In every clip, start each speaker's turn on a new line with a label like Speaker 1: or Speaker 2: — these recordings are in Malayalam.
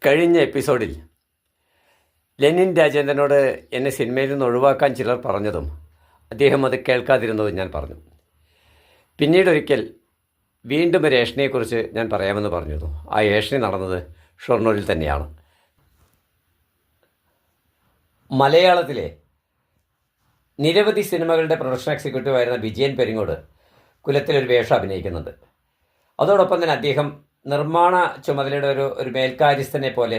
Speaker 1: കഴിഞ്ഞ എപ്പിസോഡിൽ ലെനിൻ രാജേന്ദ്രനോട് എന്നെ സിനിമയിൽ നിന്ന് ഒഴിവാക്കാൻ ചിലർ പറഞ്ഞതും അദ്ദേഹം അത് കേൾക്കാതിരുന്നതും ഞാൻ പറഞ്ഞു. പിന്നീടൊരിക്കൽ വീണ്ടും ഒരു ഏഷണിയെക്കുറിച്ച് ഞാൻ പറയാമെന്ന് പറഞ്ഞിരുന്നു. ആ ഏഷണി നടന്നത് ഷൊർണൂരിൽ തന്നെയാണ്. മലയാളത്തിലെ നിരവധി സിനിമകളുടെ പ്രൊഡക്ഷൻ എക്സിക്യൂട്ടീവായിരുന്ന വിജയൻ പെരിങ്ങോട് കുലത്തിലൊരു വേഷം അഭിനയിക്കുന്നുണ്ട്. അതോടൊപ്പം തന്നെ അദ്ദേഹം നിർമ്മാണ ചുമതലയുടെ ഒരു മേൽക്കാര്യസ്ഥനെ പോലെ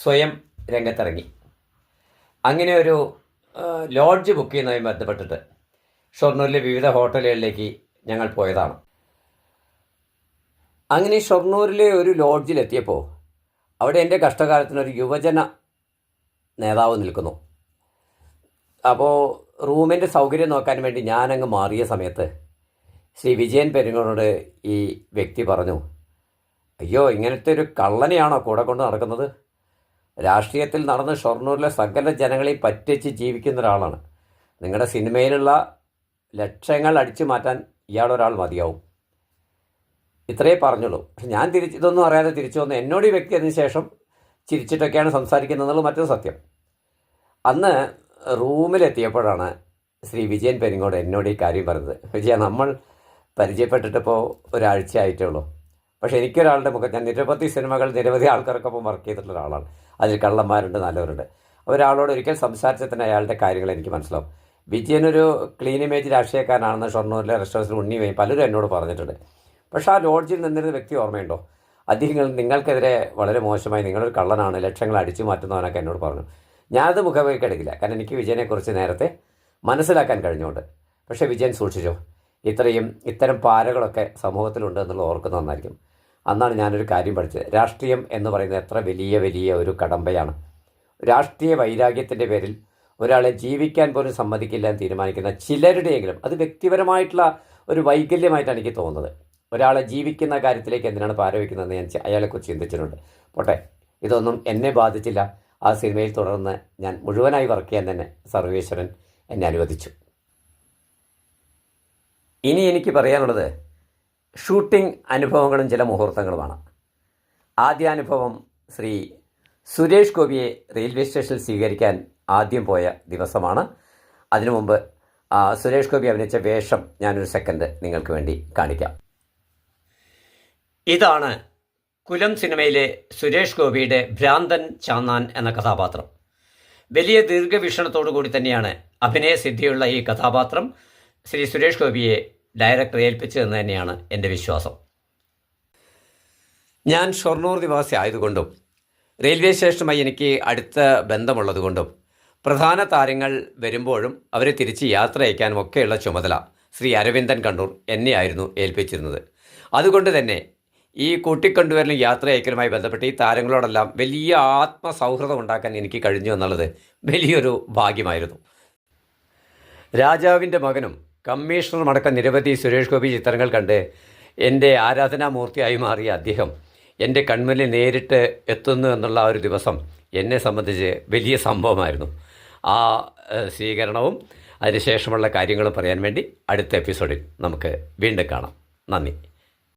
Speaker 1: സ്വയം രംഗത്തിറങ്ങി. അങ്ങനെ ഒരു ലോഡ്ജ് ബുക്ക് ചെയ്യുന്നതുമായി ബന്ധപ്പെട്ടിട്ട് ഷൊർണൂരിലെ വിവിധ ഹോട്ടലുകളിലേക്ക് ഞങ്ങൾ പോയതാണ്. അങ്ങനെ ഷൊർണൂരിലെ ഒരു ലോഡ്ജിലെത്തിയപ്പോൾ അവിടെ എൻ്റെ കഷ്ടകാലത്തിനൊരു യുവജന നേതാവ് നിൽക്കുന്നു. അപ്പോൾ റൂമിൻ്റെ സൗകര്യം നോക്കാൻ വേണ്ടി ഞാനങ്ങ് മാറിയ സമയത്ത് ശ്രീ വിജയൻ പെരിങ്ങോട് ഈ വ്യക്തി പറഞ്ഞു, അയ്യോ, ഇങ്ങനത്തെ ഒരു കള്ളനെയാണോ കൂടെ കൊണ്ട് നടക്കുന്നത്? രാഷ്ട്രീയത്തിൽ നടന്ന് ഷൊർണൂരിലെ സകല ജനങ്ങളെ പറ്റിച്ച് ജീവിക്കുന്ന ഒരാളാണ്. നിങ്ങളുടെ സിനിമയിലുള്ള ലക്ഷങ്ങൾ അടിച്ചു മാറ്റാൻ ഇയാളൊരാൾ മതിയാവും. ഇത്രയേ പറഞ്ഞുള്ളൂ. പക്ഷെ ഞാൻ ഇതൊന്നും അറിയാതെ തിരിച്ചു വന്നു. എന്നോട് ഈ വ്യക്തി അതിന് ശേഷം ചിരിച്ചിട്ടൊക്കെയാണ് സംസാരിക്കുന്നതെന്നുള്ള മറ്റൊരു സത്യം. അന്ന് റൂമിലെത്തിയപ്പോഴാണ് ശ്രീ വിജയൻ പെരിങ്ങോട് എന്നോട് ഈ കാര്യം പറഞ്ഞത്. വിജയ, നമ്മൾ പരിചയപ്പെട്ടിട്ടിപ്പോൾ ഒരാഴ്ച ആയിട്ടേ ഉള്ളൂ. പക്ഷേ എനിക്കൊരാളുടെ മുഖം, ഞാൻ നിരവധി സിനിമകൾ നിരവധി ആൾക്കാർക്കൊപ്പം വർക്ക് ചെയ്തിട്ടുള്ള ഒരാളാണ്. അതിൽ കള്ളന്മാരുണ്ട്, നല്ലവരുണ്ട്. ഒരാളോട് ഒരിക്കൽ സംസാരിച്ചതിന് അയാളുടെ കാര്യങ്ങൾ എനിക്ക് മനസ്സിലാവും. വിജയനൊരു ക്ലീൻ ഇമേജ് രാഷ്ട്രീയക്കാരനാണെന്ന് ഷൊർണൂരിലെ റെസ്റ്റോറൻറ്റിൽ ഉണ്ണിയും പലരും എന്നോട് പറഞ്ഞിട്ടുണ്ട്. പക്ഷേ ആ ലോഡ്ജിൽ നിന്നിരുന്ന വ്യക്തി ഓർമ്മയുണ്ടോ? അദ്ദേഹം നിങ്ങൾക്കെതിരെ വളരെ മോശമായി, നിങ്ങളൊരു കള്ളനാണ്, ലക്ഷങ്ങൾ അടിച്ചു മാറ്റുന്നവനൊക്കെ എന്നോട് പറഞ്ഞു. ഞാനത് മുഖവിലക്കെടുക്കില്ല, കാരണം എനിക്ക് വിജയനെക്കുറിച്ച് നേരത്തെ മനസ്സിലാക്കാൻ കഴിഞ്ഞുകൊണ്ട്. പക്ഷേ വിജയൻ സൂക്ഷിച്ചു. ഇത്തരം പാരകളൊക്കെ സമൂഹത്തിലുണ്ട് എന്നുള്ളത് ഓർക്കുന്ന നന്നായിരിക്കും. അന്നാണ് ഞാനൊരു കാര്യം പഠിച്ചത്. രാഷ്ട്രീയം എന്ന് പറയുന്നത് എത്ര വലിയ ഒരു കടമ്പയാണ്. രാഷ്ട്രീയ വൈരാഗ്യത്തിൻ്റെ പേരിൽ ഒരാളെ ജീവിക്കാൻ പോലും സമ്മതിക്കില്ല എന്ന് തീരുമാനിക്കുന്ന ചിലരുടെയെങ്കിലും, അത് വ്യക്തിപരമായിട്ടുള്ള ഒരു വൈകല്യമായിട്ടാണ് എനിക്ക് തോന്നുന്നത്. ഒരാളെ ജീവിക്കുന്ന കാര്യത്തിലേക്ക് എന്തിനാണ് പാര വയ്ക്കുന്നതെന്ന് ഞാൻ അയാളെക്കുറിച്ച് ചിന്തിച്ചിട്ടുണ്ട്. പോട്ടെ, ഇതൊന്നും എന്നെ ബാധിച്ചില്ല. ആ സിനിമയിൽ തുടർന്ന് ഞാൻ മുഴുവനായി വർക്ക് ചെയ്യാൻ തന്നെ സർവേശ്വരൻ എന്നെ അനുവദിച്ചു. ഇനി എനിക്ക് പറയാനുള്ളത് ഷൂട്ടിംഗ് അനുഭവങ്ങളും ചില മുഹൂർത്തങ്ങളുമാണ്. ആദ്യാനുഭവം ശ്രീ സുരേഷ് ഗോപിയെ റെയിൽവേ സ്റ്റേഷനിൽ സ്വീകരിക്കാൻ ആദ്യം പോയ ദിവസമാണ്. അതിനു മുമ്പ് സുരേഷ് ഗോപി അഭിനയിച്ച വേഷം ഞാനൊരു സെക്കൻഡ് നിങ്ങൾക്ക് വേണ്ടി കാണിക്കാം. ഇതാണ് കുലം സിനിമയിലെ സുരേഷ് ഗോപിയുടെ ഭ്രാന്തൻ ചാന്നാൻ എന്ന കഥാപാത്രം. വലിയ ദീർഘവീക്ഷണത്തോടു കൂടി തന്നെയാണ് അഭിനയസിദ്ധിയുള്ള ഈ കഥാപാത്രം ശ്രീ സുരേഷ് ഗോപിയെ ഡയറക്ടർ ഏൽപ്പിച്ചതെന്ന് തന്നെയാണ് എൻ്റെ വിശ്വാസം. ഞാൻ ഷൊർണൂർ നിവാസി ആയതുകൊണ്ടും റെയിൽവേ സ്റ്റേഷനുമായി എനിക്ക് അടുത്ത ബന്ധമുള്ളതുകൊണ്ടും പ്രധാന താരങ്ങൾ വരുമ്പോഴും അവരെ തിരിച്ച് യാത്ര അയക്കാനും ഒക്കെയുള്ള ചുമതല ശ്രീ അരവിന്ദൻ കണ്ണൂർ എന്നെയായിരുന്നു ഏൽപ്പിച്ചിരുന്നത്. അതുകൊണ്ട് തന്നെ ഈ കൂട്ടിക്കൊണ്ടുവരലും യാത്ര അയക്കലുമായി ബന്ധപ്പെട്ട് ഈ താരങ്ങളോടെല്ലാം വലിയ ആത്മസൗഹൃദം ഉണ്ടാക്കാൻ എനിക്ക് കഴിഞ്ഞു എന്നുള്ളത് വലിയൊരു ഭാഗ്യമായിരുന്നു. രാജാവിൻ്റെ മകനും കമ്മീഷണറും അടക്കം നിരവധി സുരേഷ് ഗോപി ചിത്രങ്ങൾ കണ്ട് എൻ്റെ ആരാധനാമൂർത്തിയായി മാറിയ അദ്ദേഹം എൻ്റെ കൺമുന്നിൽ നേരിട്ട് എത്തുന്നു എന്നുള്ള ഒരു ദിവസം എന്നെ സംബന്ധിച്ച് വലിയ സംഭവമായിരുന്നു. ആ സ്വീകരണവും അതിനുശേഷമുള്ള കാര്യങ്ങളും പറയാൻ വേണ്ടി അടുത്ത എപ്പിസോഡിൽ നമുക്ക് വീണ്ടും കാണാം. നന്ദി.